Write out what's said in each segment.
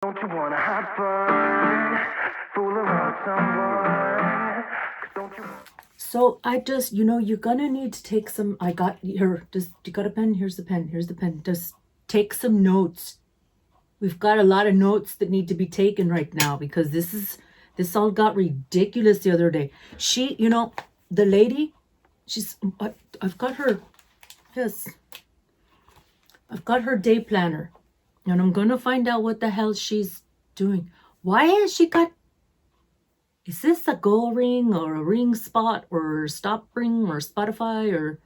Don't you wanna have fun? Fool around someone? Don't you? So I just, you're gonna need to take some. I got here. Just you got a pen? Here's the pen. Here's the pen. Just take some notes. We've got a lot of notes that need to be taken right now because this all got ridiculous the other day. She, the lady, I've got her. Yes, I've got her day planner, and I'm gonna find out what the hell she's doing. Why has she got? Is this a gold ring or a ring spot or stop ring or Spotify or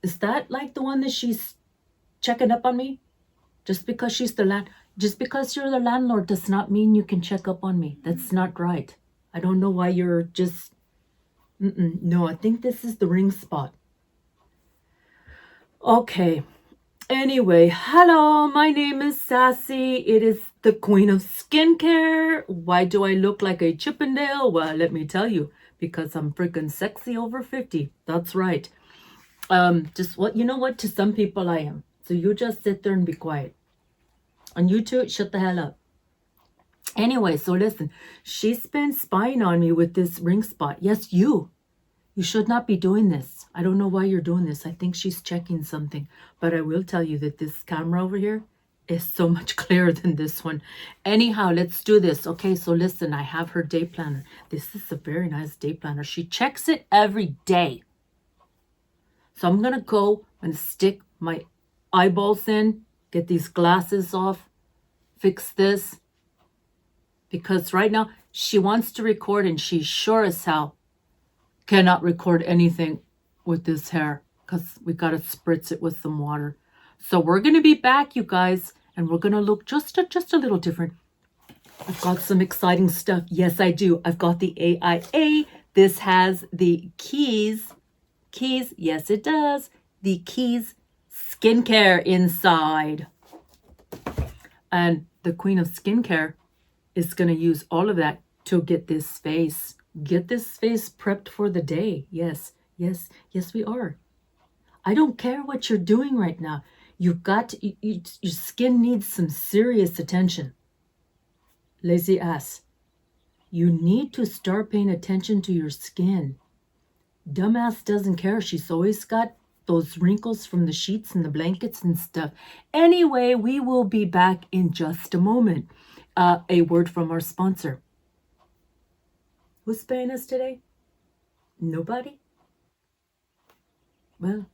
is that like the one that she's checking up on me? Just because just because you're the landlord does not mean you can check up on me. That's not right. I don't know why you're just no, I think this is the ring spot. Okay. Anyway, hello, my name is Sassy. It is the queen of skincare. Why do I look like a Chippendale? Well, let me tell you, because I'm freaking sexy over 50. That's right. Just what, you know what? To some people I am. So you just sit there and be quiet. And you two, shut the hell up. Anyway, so listen, she's been spying on me with this ring spot. Yes, you should not be doing this. I don't know why you're doing this. I think she's checking something. But I will tell you that this camera over here is so much clearer than this one. Anyhow, let's do this. Okay, so listen, I have her day planner. This is a very nice day planner. She checks it every day. So I'm going to go and stick my eyeballs in, get these glasses off, fix this. Because right now she wants to record and she sure as hell cannot record anything with this hair because we got to spritz it with some water. So we're going to be back, you guys, and we're going to look just a little different. I've got some exciting stuff. Yes, I do. I've got the AIA. This has the keys. Yes, it does. The keys skincare inside. And the queen of skincare is going to use all of that to get this face prepped for the day. Yes, we are. I don't care what you're doing right now. You've got your skin needs some serious attention. Lazy ass. You need to start paying attention to your skin. Dumbass doesn't care. She's always got those wrinkles from the sheets and the blankets and stuff. Anyway, we will be back in just a moment. A word from our sponsor. Who's paying us today? Nobody? Well,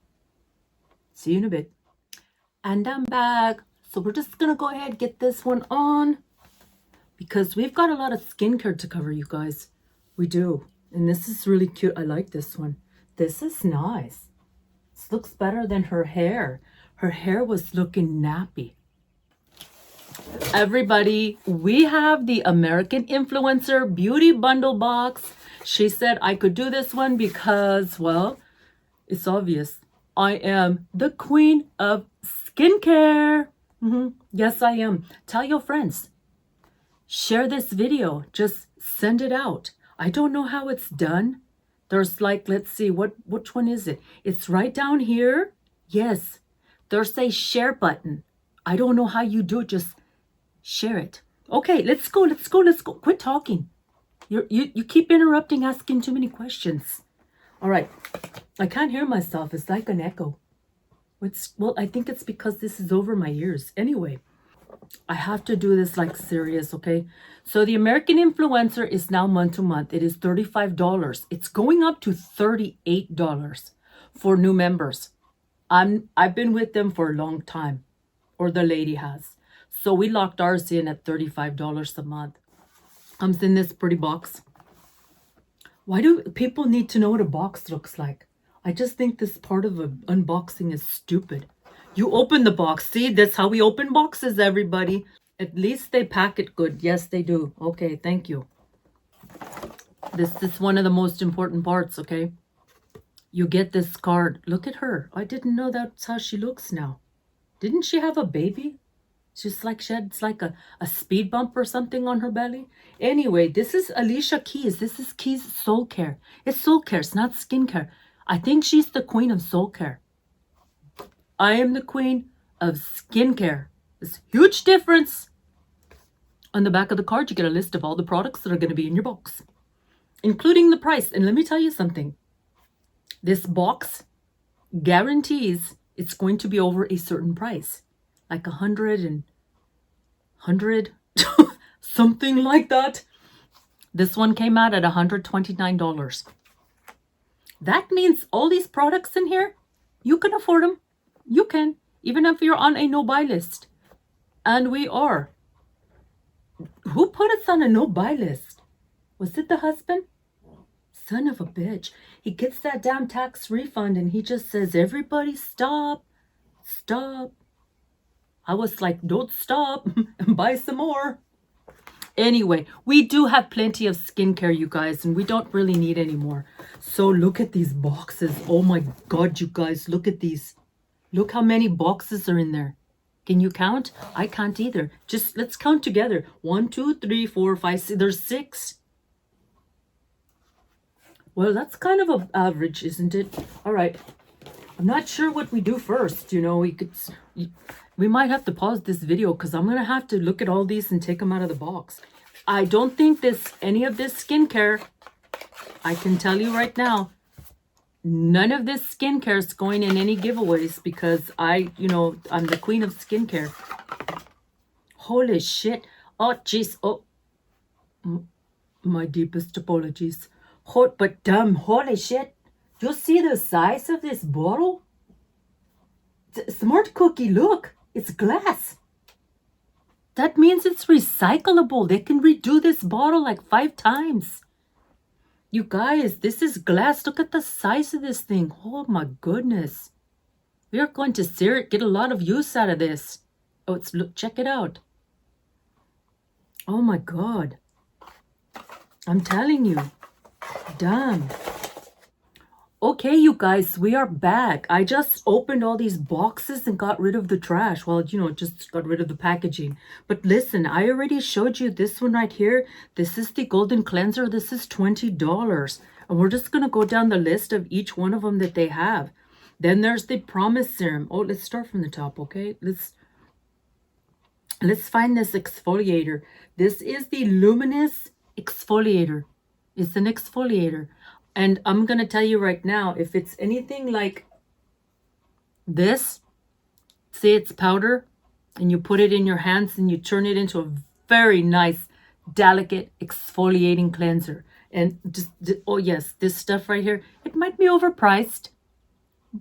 see you in a bit. And I'm back. So we're just going to go ahead and get this one on because we've got a lot of skincare to cover, you guys. We do. And this is really cute. I like this one. This is nice. This looks better than her hair. Her hair was looking nappy. Everybody, we have the American Influencer Beauty Bundle box. She said I could do this one because, well, it's obvious. I am the queen of skincare. Yes, I am. Tell your friends. Share this video. Just send it out. I don't know how it's done. There's like, let's see, which one is it? It's right down here. Yes. There's a share button. I don't know how you do it. Just share it. Okay, let's go. Quit talking. You keep interrupting, asking too many questions. All right. I can't hear myself. It's like an echo. Well, I think it's because this is over my ears. Anyway, I have to do this like serious, okay? So the American Influencer is now month to month. It is $35. It's going up to $38 for new members. I've been with them for a long time, or the lady has. So we locked ours in at $35 a month. Comes in this pretty box. Why do people need to know what a box looks like? I just think this part of an unboxing is stupid. You open the box. See, that's how we open boxes, everybody. At least they pack it good. Yes, they do. Okay, thank you. This is one of the most important parts, okay? You get this card. Look at her. I didn't know that's how she looks now. Didn't she have a baby? She's like she had like a speed bump or something on her belly. Anyway, this is Alicia Keys. This is Keys Soulcare. It's Soulcare. It's not skincare. I think she's the queen of Soulcare. I am the queen of skincare. There's a huge difference. On the back of the card, you get a list of all the products that are going to be in your box, including the price. And let me tell you something. This box guarantees it's going to be over a certain price, like 100, something like that. This one came out at $129. That means all these products in here, you can afford them. You can, even if you're on a no-buy list. And we are. Who put us on a no-buy list? Was it the husband? Son of a bitch. He gets that damn tax refund and he just says, everybody stop, stop. I was like, don't stop, buy some more. Anyway, we do have plenty of skincare, you guys, and we don't really need any more. So look at these boxes. Oh my God, you guys, look at these. Look how many boxes are in there. Can you count? I can't either. Just let's count together. 1, 2, 3, 4, 5, 6. There's 6. Well, that's kind of an average, isn't it? All right. I'm not sure what we do first. You know, we might have to pause this video because I'm going to have to look at all these and take them out of the box. I don't think any of this skincare, I can tell you right now, none of this skincare is going in any giveaways because I'm the queen of skincare. Holy shit. Oh, jeez. Oh, my deepest apologies. But damn, holy shit. Do you see the size of this bottle? Smart cookie, look. It's glass. That means it's recyclable. They can redo this bottle like 5 times. You guys, this is glass. Look at the size of this thing. Oh my goodness. We are going to get a lot of use out of this. Oh, look, check it out. Oh my God. I'm telling you. Damn. Okay, you guys, we are back. I just opened all these boxes and got rid of the trash. Well, just got rid of the packaging. But listen, I already showed you this one right here. This is the Golden Cleanser. This is $20. And we're just going to go down the list of each one of them that they have. Then there's the Promise Serum. Oh, let's start from the top, okay? Let's find this exfoliator. This is the Luminous Exfoliator. It's an exfoliator. And I'm going to tell you right now, if it's anything like this, say it's powder, and you put it in your hands and you turn it into a very nice, delicate exfoliating cleanser. And oh yes, this stuff right here, it might be overpriced,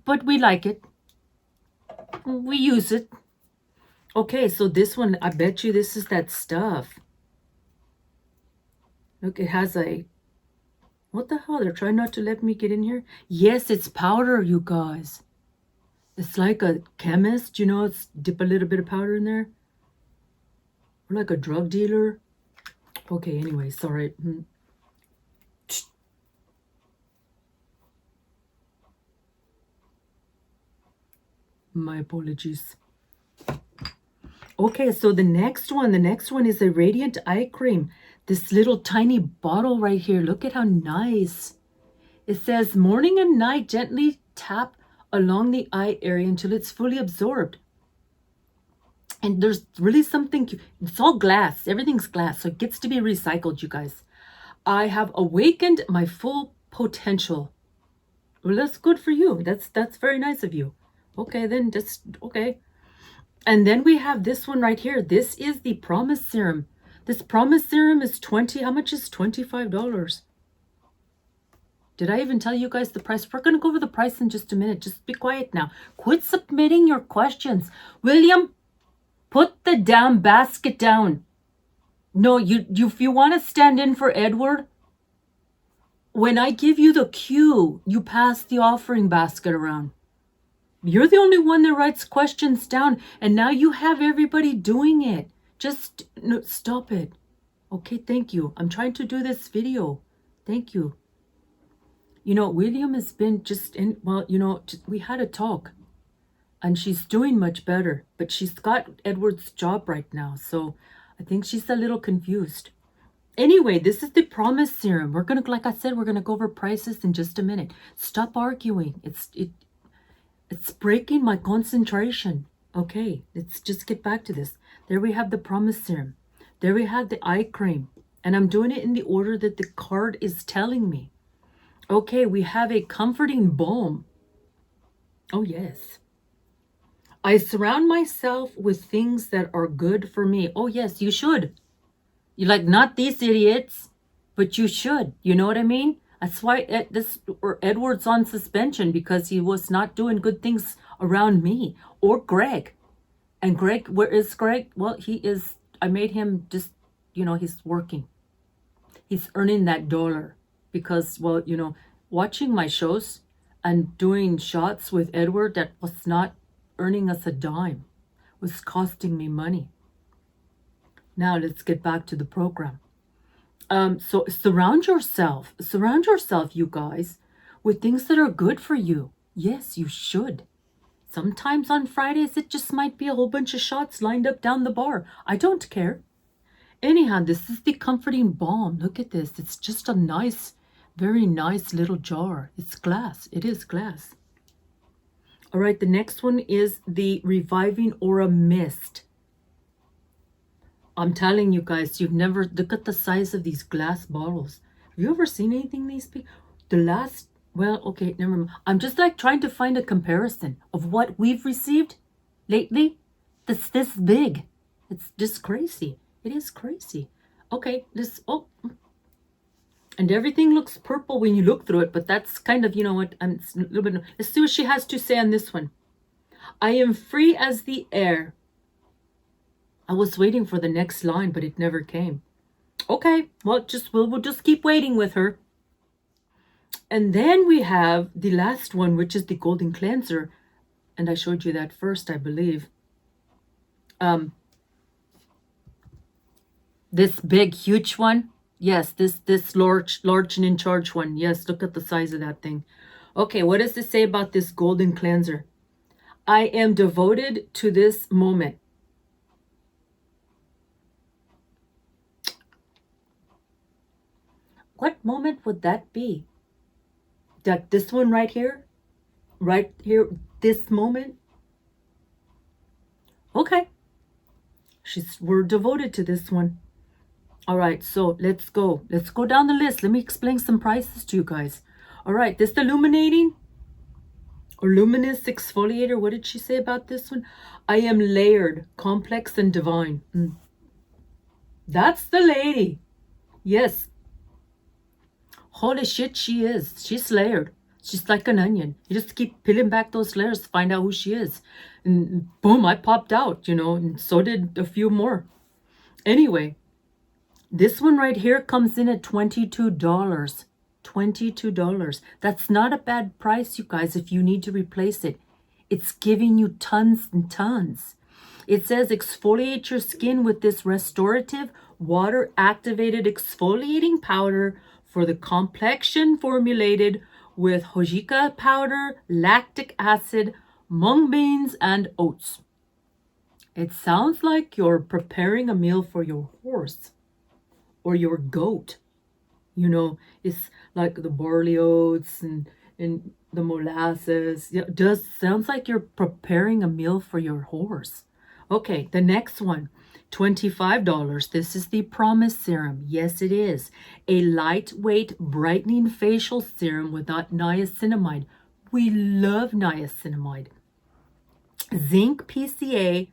but we like it. We use it. Okay, so this one, I bet you this is that stuff. Look, it has what the hell? They're trying not to let me get in here. Yes, it's powder, you guys. It's like a chemist, it's dip a little bit of powder in there. Or like a drug dealer. Okay, anyway, sorry. My apologies. Okay, so the next one is a Radiant Eye Cream. This little tiny bottle right here. Look at how nice. It says morning and night, gently tap along the eye area until it's fully absorbed. And there's really something, it's all glass. Everything's glass, so it gets to be recycled, you guys. I have awakened my full potential. Well, that's good for you. That's very nice of you. Okay, then okay. And then we have this one right here. This is the Promise Serum. This Promise Serum is how much is $25? Did I even tell you guys the price? We're going to go over the price in just a minute. Just be quiet now. Quit submitting your questions. William, put the damn basket down. No, if you want to stand in for Edward, when I give you the cue, you pass the offering basket around. You're the only one that writes questions down, and now you have everybody doing it. Just no, stop it. Okay, thank you. I'm trying to do this video. Thank you. William has been we had a talk, and she's doing much better, but she's got Edward's job right now, so I think she's a little confused. Anyway, this is the Promise Serum. Like I said, we're gonna go over prices in just a minute. Stop arguing. It's breaking my concentration. Okay, let's just get back to this. There we have the Promise Serum. There we have the eye cream. And I'm doing it in the order that the card is telling me. Okay, we have a comforting balm. Oh, yes. I surround myself with things that are good for me. Oh, yes, you should. You like, not these idiots, but you should. You know what I mean? That's why Edward's on suspension, because he was not doing good things around me or Greg. And Greg, where is Greg? Well, he is, I made him just, he's working. He's earning that dollar because, well, watching my shows and doing shots with Edward that was not earning us a dime, was costing me money. Now let's get back to the program. So surround yourself, you guys, with things that are good for you. Yes, you should. Sometimes on Fridays, it just might be a whole bunch of shots lined up down the bar. I don't care. Anyhow, this is the comforting balm. Look at this. It's just a nice, very nice little jar. It's glass. It is glass. All right, the next one is the Reviving Aura Mist. I'm telling you guys, you've never, look at the size of these glass bottles. Have you ever seen anything these big? Well, okay, never mind. I'm just like trying to find a comparison of what we've received lately. That's this big. It's just crazy. It is crazy. Okay, and everything looks purple when you look through it, but that's kind of, what, it's a little bit. Let's see what she has to say on this one. I am free as the air. I was waiting for the next line, but it never came. Okay, well, we'll just keep waiting with her. And then we have the last one, which is the Golden Cleanser. And I showed you that first, I believe. This big, huge one. Yes, this large and in charge one. Yes, look at the size of that thing. Okay, what does it say about this Golden Cleanser? I am devoted to this moment. What moment would that be? That this one right here? Right here, this moment? Okay. We're devoted to this one. All right, so let's go. Let's go down the list. Let me explain some prices to you guys. All right, this illuminating or luminous exfoliator. What did she say about this one? I am layered, complex, and divine. That's the lady. Yes. Holy shit, she is. She's layered. She's like an onion. You just keep peeling back those layers to find out who she is. And boom, I popped out, and so did a few more. Anyway, this one right here comes in at $22. $22. That's not a bad price, you guys, if you need to replace it. It's giving you tons and tons. It says exfoliate your skin with this restorative water-activated exfoliating powder for the complexion formulated with hojica powder, lactic acid, mung beans, and oats. It sounds like you're preparing a meal for your horse or your goat. It's like the barley oats and the molasses. It does sounds like you're preparing a meal for your horse. Okay, the next one, $25. This is the Promise Serum. Yes, it is. A lightweight brightening facial serum without niacinamide. We love niacinamide. Zinc PCA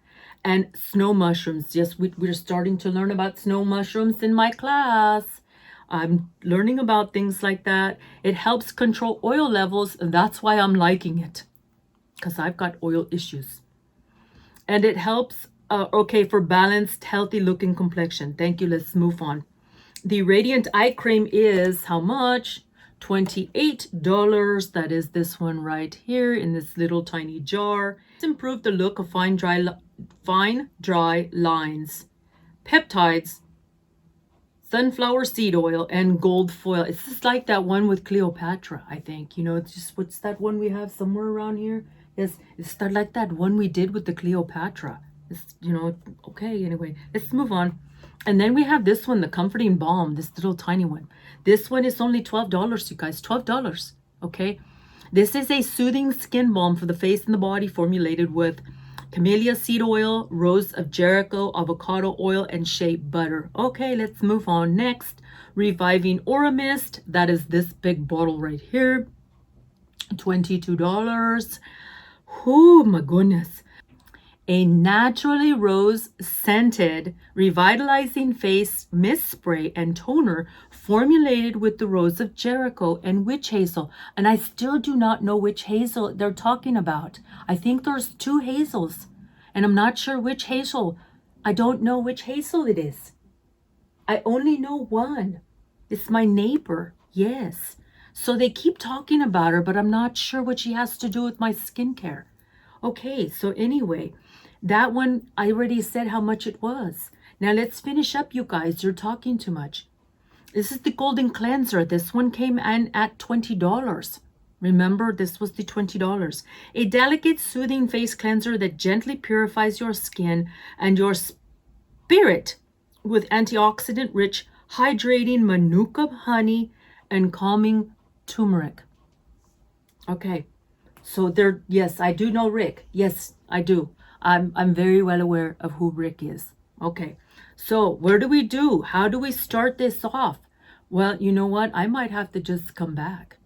and snow mushrooms. Yes, we're starting to learn about snow mushrooms in my class. I'm learning about things like that. It helps control oil levels, and that's why I'm liking it, because I've got oil issues. And it helps, for balanced, healthy looking complexion. Thank you. Let's move on. The Radiant Eye Cream is how much? $28. That is this one right here in this little tiny jar. It's improved the look of fine, dry lines. Peptides, sunflower seed oil, and gold foil. It's just like that one with Cleopatra, I think. It's just, what's that one we have somewhere around here? Yes, it's like that one we did with the Cleopatra. It's, okay, anyway, let's move on. And then we have this one, the Comforting Balm, this little tiny one. This one is only $12, you guys, $12, okay? This is a soothing skin balm for the face and the body formulated with camellia seed oil, rose of Jericho, avocado oil, and shea butter. Okay, let's move on. Next, reviving aura mist. That is this big bottle right here, $22. Oh my goodness. A naturally rose scented revitalizing face mist spray and toner formulated with the rose of Jericho and witch hazel. And I still do not know which hazel they're talking about. I think there's 2 hazels and I'm not sure which hazel. I don't know which hazel it is. I only know one. It's my neighbor. Yes. So they keep talking about her, but I'm not sure what she has to do with my skincare. Okay, so anyway, that one, I already said how much it was. Now let's finish up, you guys. You're talking too much. This is the Golden Cleanser. This one came in at $20. Remember, this was the $20. A delicate, soothing face cleanser that gently purifies your skin and your spirit with antioxidant-rich, hydrating manuka honey and calming turmeric. Okay. So there, yes, I do know Rick. Yes, I do. I'm very well aware of who Rick is. Okay. So where do we do? How do we start this off? Well, you know what? I might have to just come back.